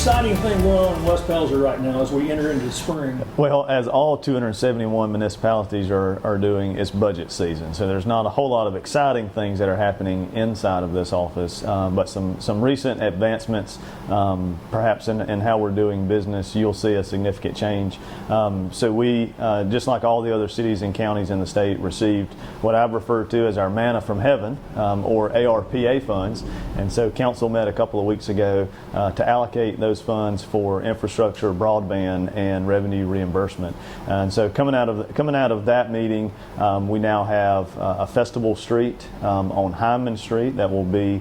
exciting thing going on in West Pelzer right now as we enter into spring? Well, as all 271 municipalities are doing, it's budget season. So there's not a whole lot of exciting things that are happening inside of this office, but some recent advancements, perhaps in how we're doing business, you'll see a significant change. So we, just like all the other cities and counties in the state, received what I've referred to as our manna from heaven, or ARPA funds. And so council met a couple of weeks ago to allocate those funds for infrastructure, broadband, and revenue reimbursement. And so coming out of that meeting, we now have a festival street on Hyman Street that will be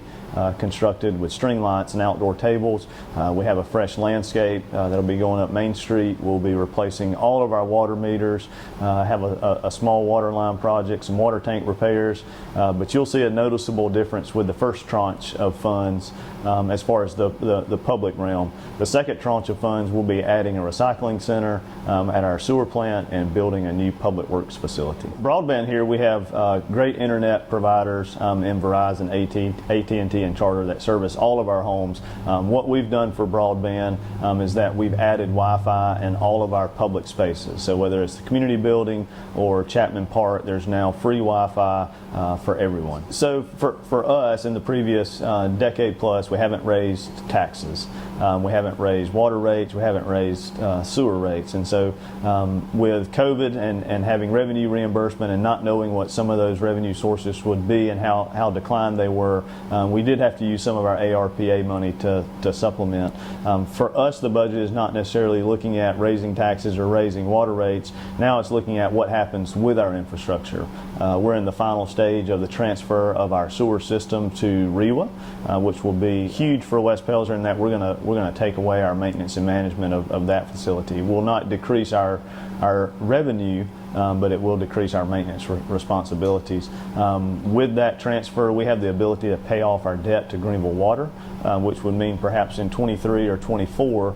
constructed with string lights and outdoor tables. We have a fresh landscape that'll be going up Main Street. We'll be replacing all of our water meters, have a small water line project, some water tank repairs, but you'll see a noticeable difference with the first tranche of funds as far as the public realm. The second tranche of funds will be adding a recycling center at our sewer plant and building a new public works facility. Broadband here, we have great internet providers in Verizon, AT&T, and Charter that service all of our homes. What we've done for broadband is that we've added Wi-Fi in all of our public spaces. So whether it's the community building or Chapman Park, there's now free Wi-Fi for everyone. So for us, in the previous decade plus, we haven't raised taxes. We haven't raised water rates. We haven't raised sewer rates. And so with COVID and having revenue reimbursement and not knowing what some of those revenue sources would be and how declined they were, we did have to use some of our ARPA money to supplement. For us, the budget is not necessarily looking at raising taxes or raising water rates. Now it's looking at what happens with our infrastructure. We're in the final stage of the transfer of our sewer system to REWA, which will be huge for West Pelzer in that we're going to take away our maintenance and management of that facility. It will not decrease our revenue, but it will decrease our maintenance responsibilities. With that transfer, we have the ability to pay off our debt to Greenville Water, which would mean perhaps in 23 or 24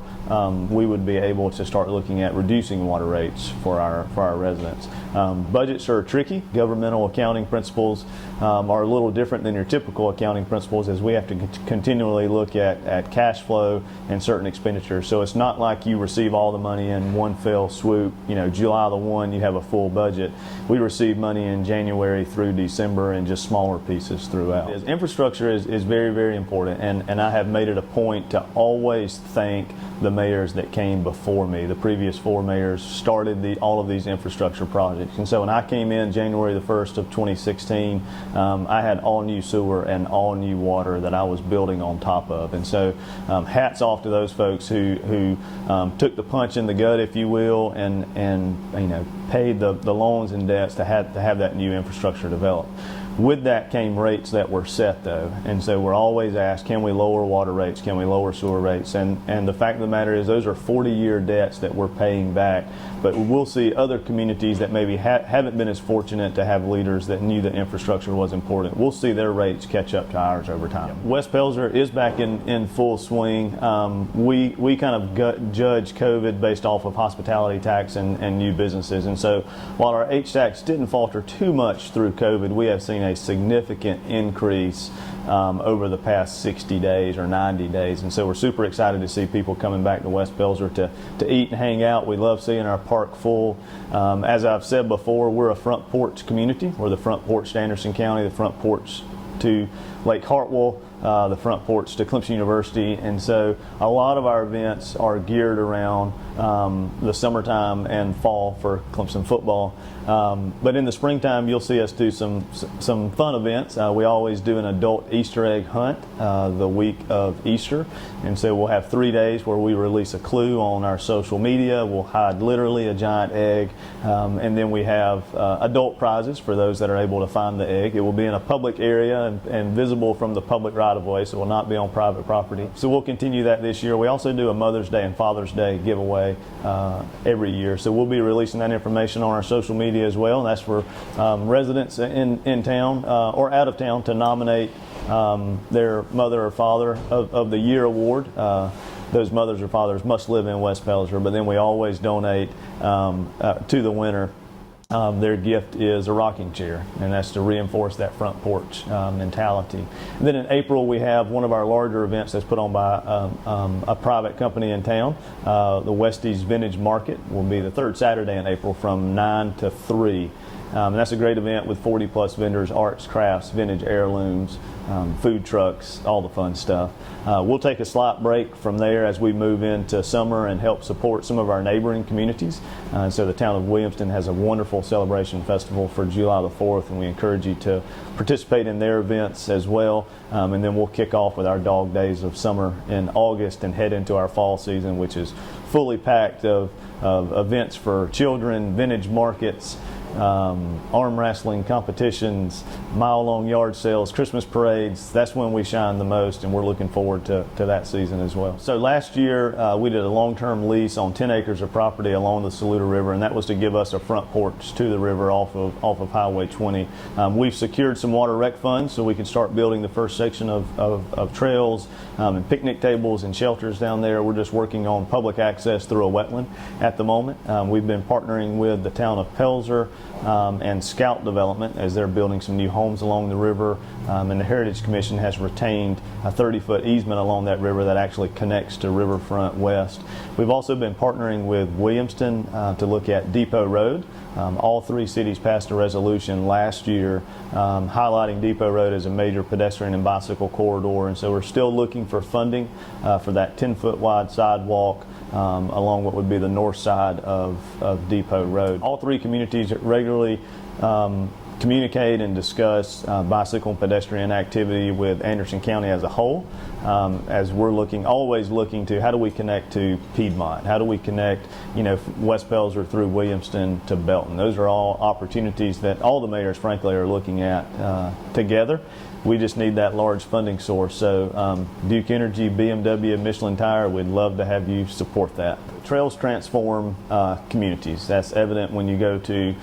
we would be able to start looking at reducing water rates for our residents. Budgets are tricky. Governmental accounting principles are a little different than your typical accounting principles, as we have to continually look at cash flow and certain expenditures. So it's not like you receive all the money in one fell swoop. You know, July the 1, you have a full budget. We receive money in January through December and just smaller pieces throughout. Infrastructure is very, very important, and I have made it a point to always thank the mayors that came before me. The previous 4 mayors started all of these infrastructure projects. And so when I came in January the 1st of 2016, I had all new sewer and all new water that I was building on top of. And so hats off to those folks who took the punch in the gut, if you will, and you know, paid the loans and debts to have that new infrastructure developed. With that came rates that were set, though, and so we're always asked, can we lower water rates, can we lower sewer rates? And the fact of the matter is those are 40-year debts that we're paying back, but we'll see other communities that maybe haven't been as fortunate to have leaders that knew that infrastructure was important. We'll see their rates catch up to ours over time. West Pelzer is back in full swing. We kind of judge COVID based off of hospitality tax and new businesses, and so while our HTAX didn't falter too much through COVID, we have seen a significant increase over the past 60 days or 90 days, and so we're super excited to see people coming back to West Pelzer to eat and hang out. We love seeing our park full. As I've said before, we're a front porch community. We're the front porch to Anderson County, the front porch to Lake Hartwell, the front porch to Clemson University, and so a lot of our events are geared around the summertime and fall for Clemson football. But in the springtime, you'll see us do some fun events. We always do an adult Easter egg hunt the week of Easter, and so we'll have 3 days where we release a clue on our social media. We'll hide literally a giant egg, and then we have adult prizes for those that are able to find the egg. It will be in a public area and visible from the public right-of-way, so it will not be on private property. So we'll continue that this year. We also do a Mother's Day and Father's Day giveaway every year, so we'll be releasing that information on our social media as well, and that's for residents in town or out of town to nominate their mother or father of the year award. Those mothers or fathers must live in West Pelzer, but then we always donate to the winner Their gift is a rocking chair, and that's to reinforce that front porch mentality. And then in April, we have one of our larger events that's put on by a private company in town. The Westies Vintage Market will be the third Saturday in April from 9 to 3. And that's a great event with 40 plus vendors, arts, crafts, vintage heirlooms, food trucks, all the fun stuff. We'll take a slight break from there as we move into summer and help support some of our neighboring communities. So the town of Williamston has a wonderful celebration festival for July the 4th, and we encourage you to participate in their events as well. And then we'll kick off with our dog days of summer in August and head into our fall season, which is fully packed of events for children, vintage markets, arm wrestling competitions, mile-long yard sales, Christmas parades. That's when we shine the most, and we're looking forward to that season as well. So last year we did a long-term lease on 10 acres of property along the Saluda River, and that was to give us a front porch to the river off of Highway 20. We've secured some water rec funds so we can start building the first section of trails and picnic tables and shelters down there. We're just working on public access through a wetland at the moment. We've been partnering with the town of Pelzer and Scout Development as they're building some new homes along the river, and the Heritage Commission has retained a 30-foot easement along that river that actually connects to Riverfront West. We've also been partnering with Williamston to look at Depot Road. All three cities passed a resolution last year highlighting Depot Road as a major pedestrian and bicycle corridor, and so we're still looking for funding for that 10-foot wide sidewalk along what would be the north side of Depot Road. All three communities regularly communicate and discuss bicycle and pedestrian activity with Anderson County as a whole, as we're always looking to how do we connect to Piedmont, how do we connect West Pelzer through Williamston to Belton. Those are all opportunities that all the mayors frankly are looking at together. We just need that large funding source. So Duke Energy, BMW, Michelin Tire, we'd love to have you support that. Trails transform communities. That's evident when you go to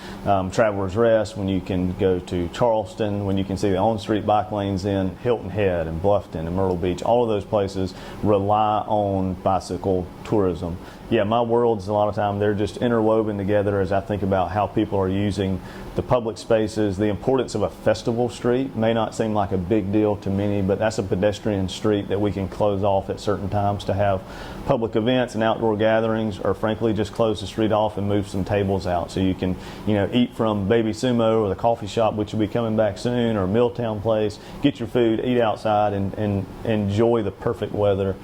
Travelers Rest, when you can go to Charleston, when you can see the on-street bike lanes in Hilton Head and Bluffton and Myrtle Beach. All of those places rely on bicycle tourism. Yeah, my worlds a lot of time they're just interwoven together as I think about how people are using the public spaces. The importance of a festival street may not seem like a big deal to many, but that's a pedestrian street that we can close off at certain times to have public events and outdoor gatherings, or frankly just close the street off and move some tables out so you can eat from Baby Sumo or the coffee shop, which will be coming back soon, or Milltown Place, get your food, eat outside, and enjoy the perfect weather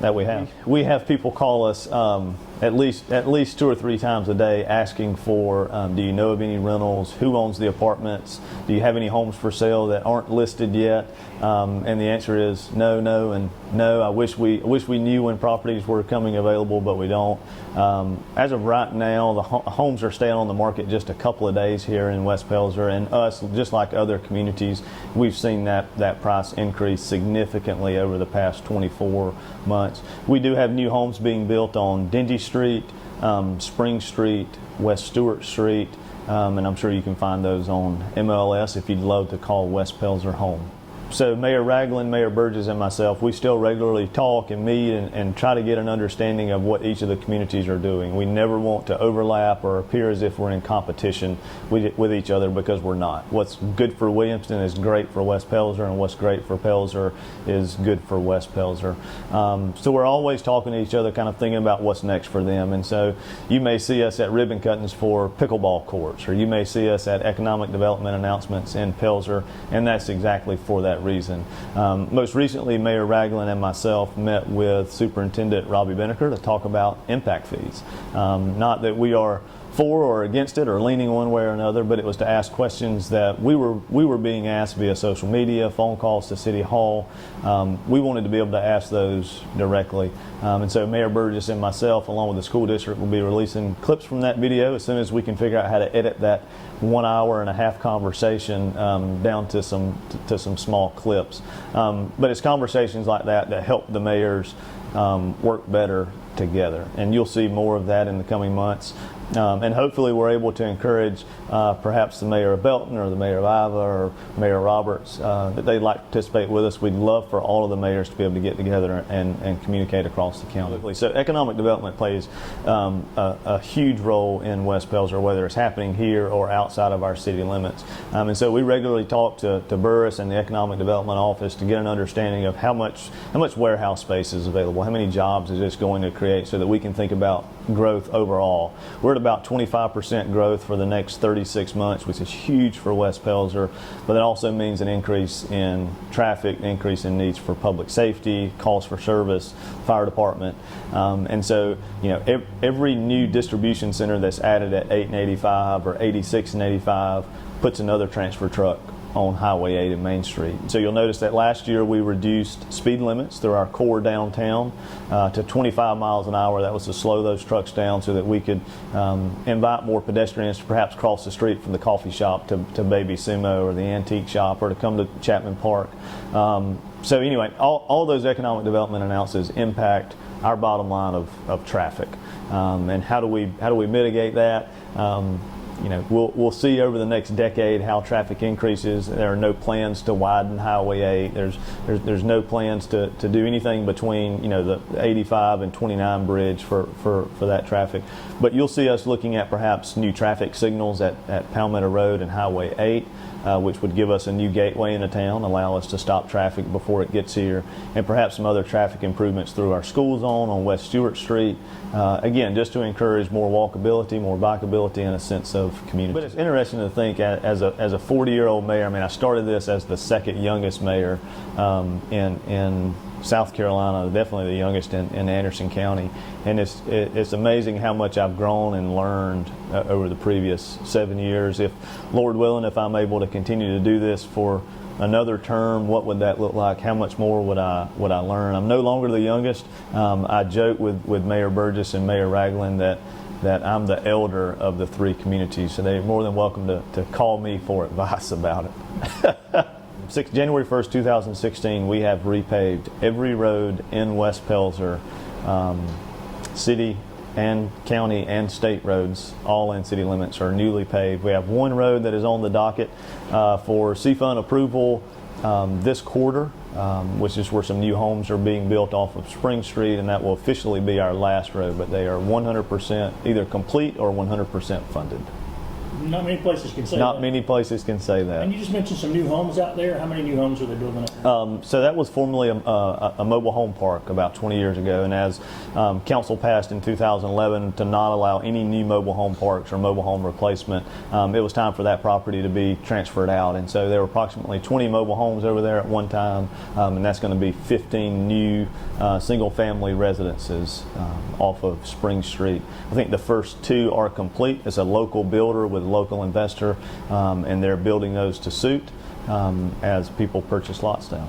that we have. We have people call us at least 2 or 3 times a day asking for do you know of any rentals, who owns the apartments, do you have any homes for sale that aren't listed yet, and the answer is no and no. I wish we knew when properties were coming available, but we don't. As of right now, the homes are staying on the market just a couple of days here in West Pelzer, and us, just like other communities, we've seen that price increase significantly over the past 24 months. We do have new homes being built on Dingy Street, Spring Street, West Stewart Street, and I'm sure you can find those on MLS if you'd love to call West Pelzer home. So Mayor Ragland, Mayor Burgess, and myself, we still regularly talk and meet and try to get an understanding of what each of the communities are doing. We never want to overlap or appear as if we're in competition with each other, because we're not. What's good for Williamston is great for West Pelzer, and what's great for Pelzer is good for West Pelzer. So we're always talking to each other, kind of thinking about what's next for them. And so you may see us at ribbon cuttings for pickleball courts, or you may see us at economic development announcements in Pelzer, and that's exactly for that reason. Most recently, Mayor Ragland and myself met with Superintendent Robbie Beneker to talk about impact fees. Not that we are for or against it or leaning one way or another, but it was to ask questions that we were being asked via social media, phone calls to City Hall. We wanted to be able to ask those directly. And so Mayor Burgess and myself, along with the school district, will be releasing clips from that video as soon as we can figure out how to edit that 1 hour and a half conversation down to some small clips. But it's conversations like that that help the mayors work better together. And you'll see more of that in the coming months. And hopefully we're able to encourage perhaps the mayor of Belton or the mayor of Iva or Mayor Roberts that they'd like to participate with us. We'd love for all of the mayors to be able to get together and communicate across the county. So economic development plays a huge role in West Pelzer, whether it's happening here or outside of our city limits. And so we regularly talk to Burris and the Economic Development Office to get an understanding of how much warehouse space is available, how many jobs is this going to create, so that we can think about growth overall. We're at about 25% growth for the next 36 months, which is huge for West Pelzer, but that also means an increase in traffic, an increase in needs for public safety, calls for service, fire department. And so, every new distribution center that's added at 8 and 85 or 86 and 85 puts another transfer truck on Highway 8 and Main Street. So you'll notice that last year we reduced speed limits through our core downtown to 25 miles an hour. That was to slow those trucks down so that we could invite more pedestrians to perhaps cross the street from the coffee shop to Baby Sumo or the antique shop, or to come to Chapman Park. So anyway, all those economic development announcements impact our bottom line of traffic. And how do we mitigate that? We'll see over the next decade how traffic increases. There are no plans to widen Highway 8. There's no plans to do anything between the 85 and 29 bridge for that traffic. But you'll see us looking at perhaps new traffic signals at Palmetto Road and Highway 8. Which would give us a new gateway into town, allow us to stop traffic before it gets here, and perhaps some other traffic improvements through our school zone on West Stewart Street. Again, just to encourage more walkability, more bikeability, and a sense of community. But it's interesting to think, as a 40-year-old mayor, I started this as the second youngest mayor in South Carolina, definitely the youngest in Anderson County, and it's amazing how much I've grown and learned over the previous 7 years. If, Lord willing, if I'm able to continue to do this for another term, what would that look like? How much more would I learn? I'm no longer the youngest. I joke with Mayor Burgess and Mayor Ragland that I'm the elder of the three communities, so they're more than welcome to call me for advice about it. January 1st, 2016, we have repaved every road in West Pelzer, city and county and state roads, all in city limits, are newly paved. We have one road that is on the docket for C-Fund approval this quarter, which is where some new homes are being built off of Spring Street, and that will officially be our last road, but they are 100% either complete or 100% funded. Not many places can say that. Not many places can say that. And you just mentioned some new homes out there. How many new homes are they building up? So that was formerly a mobile home park about 20 years ago, and as council passed in 2011 to not allow any new mobile home parks or mobile home replacement, it was time for that property to be transferred out. And so there were approximately 20 mobile homes over there at one time, and that's going to be 15 new single-family residences off of Spring Street. I think the first two are complete. It's a local builder with a local investor, and they're building those to suit as people purchase lots now.